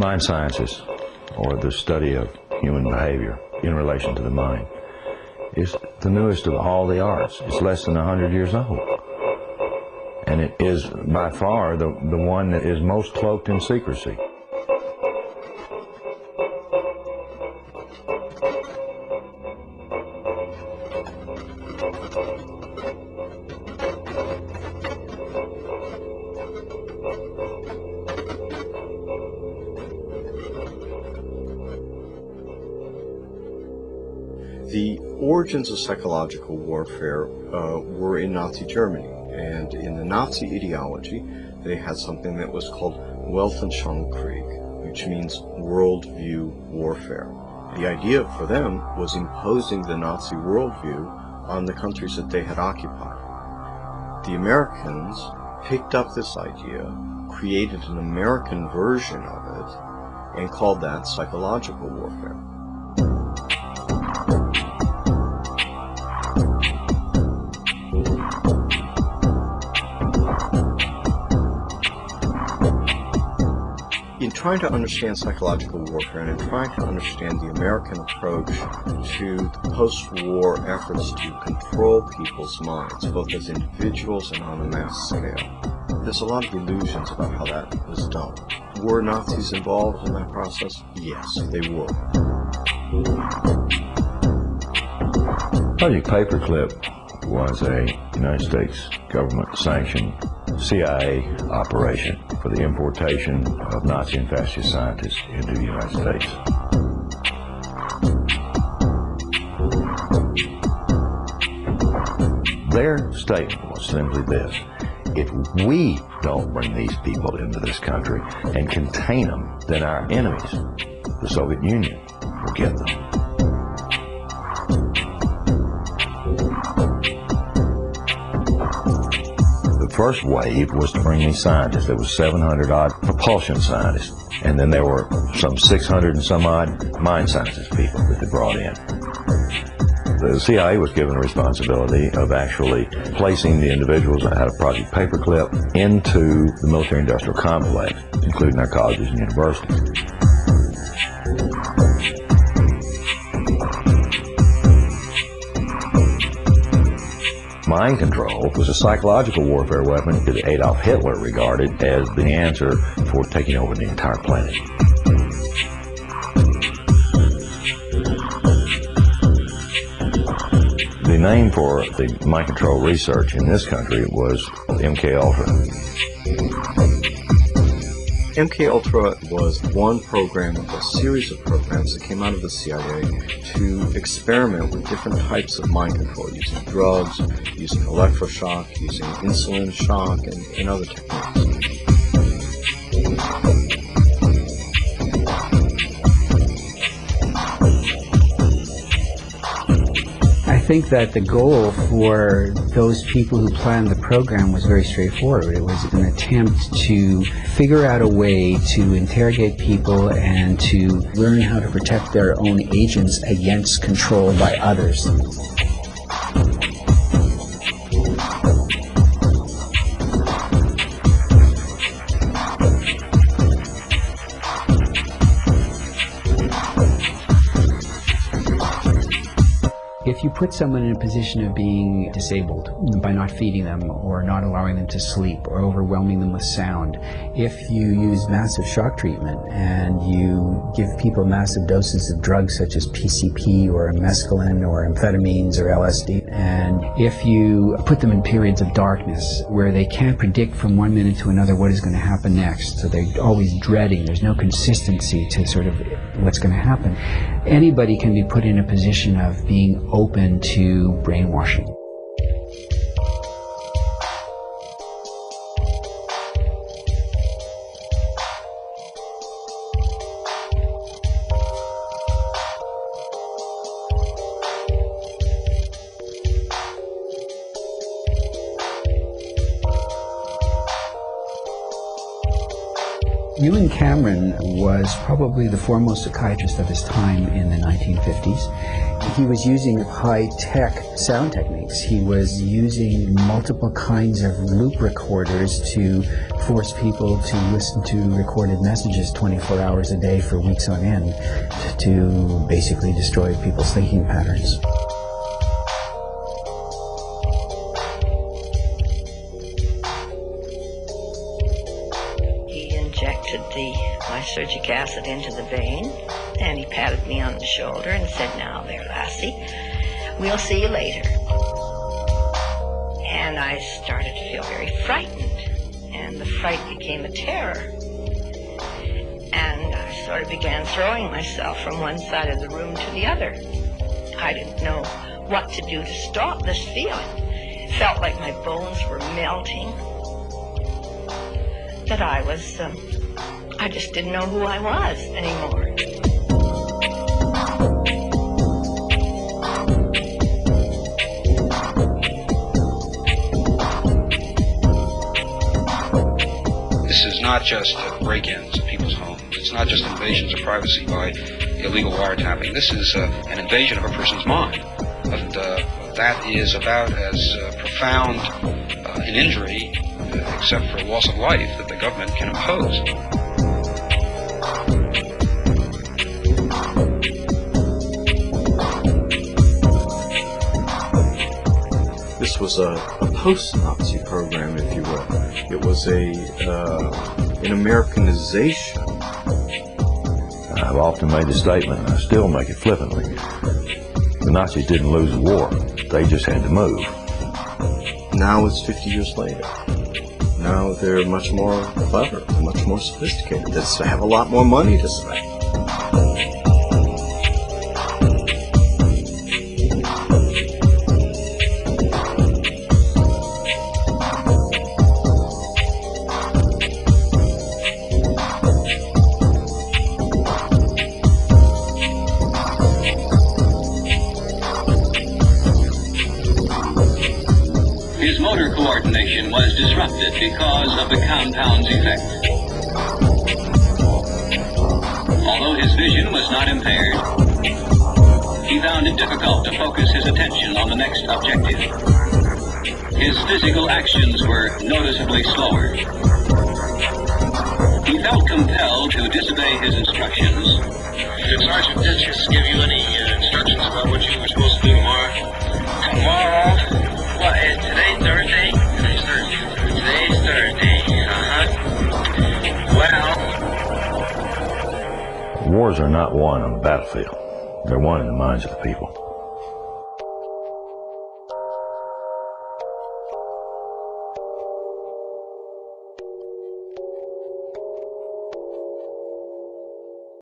Mind sciences, or the study of human behavior in relation to the mind, is the newest of all the arts. It's less than 100 years old. And it is by far the one that is most cloaked in secrecy. The origins of psychological warfare were in Nazi Germany, and in the Nazi ideology they had something that was called Weltanschauungskrieg, which means worldview warfare. The idea for them was imposing the Nazi worldview on the countries that they had occupied. The Americans picked up this idea, created an American version of it, and called that psychological warfare. In trying to understand psychological warfare and in trying to understand the American approach to the post-war efforts to control people's minds, both as individuals and on a mass scale, there's a lot of illusions about how that was done. Were Nazis involved in that process? Yes, they were. Project Paperclip was a United States government-sanctioned CIA operation for the importation of Nazi and fascist scientists into the United States. Their statement was simply this: if we don't bring these people into this country and contain them, then our enemies, the Soviet Union, will get them. The first wave was to bring these scientists. There was 700 odd propulsion scientists, and then there were some 600 and some odd mind sciences people that they brought in. The CIA was given the responsibility of actually placing the individuals that had a Project Paperclip into the military-industrial complex, including our colleges and universities. Mind control was a psychological warfare weapon that Adolf Hitler regarded as the answer for taking over the entire planet. The name for the mind control research in this country was MK-Ultra. MK-Ultra was one program of a series of programs that came out of the CIA to experiment with different types of mind control, using drugs, using electroshock, using insulin shock, and other techniques. I think that the goal for those people who planned the program was very straightforward. It was an attempt to figure out a way to interrogate people and to learn how to protect their own agents against control by others. If you put someone in a position of being disabled by not feeding them or not allowing them to sleep or overwhelming them with sound, if you use massive shock treatment and you give people massive doses of drugs such as PCP or mescaline or amphetamines or LSD, and if you put them in periods of darkness where they can't predict from one minute to another what is going to happen next, so they're always dreading, there's no consistency to sort of what's going to happen, anybody can be put in a position of being open to brainwashing. Ewan Cameron was probably the foremost psychiatrist of his time in the 1950s. He was using high-tech sound techniques. He was using multiple kinds of loop recorders to force people to listen to recorded messages 24 hours a day for weeks on end, to basically destroy people's thinking patterns. He injected the lysergic acid into the vein, and he patted me on the shoulder and said, "Now there, lassie, we'll see you later." And I started to feel very frightened, and the fright became a terror. And I sort of began throwing myself from one side of the room to the other. I didn't know what to do to stop this feeling. It felt like my bones were melting, that I just didn't know who I was anymore. This is not just break-ins of people's homes. It's not just invasions of privacy by illegal wiretapping. This is an invasion of a person's mind. And that is about as profound an injury, except for loss of life, that the government can impose. This was a post-Nazi program, if you will. It was an Americanization. I've often made the statement, and I still make it flippantly. The Nazis didn't lose the war. They just had to move. Now it's 50 years later. Now they're much more clever, much more sophisticated. They have a lot more money to spend. His motor coordination was disrupted because of the compound's effect. Although his vision was not impaired, he found it difficult to focus his attention on the next objective. His physical actions were noticeably slower. He felt compelled to disobey his instructions. Did Sergeant Ditches give you any instructions about what you were supposed to do tomorrow? Tomorrow? What is today? Thursday? Today's Thursday. Today's Thursday. Wars are not won on the battlefield. They're won in the minds of the people.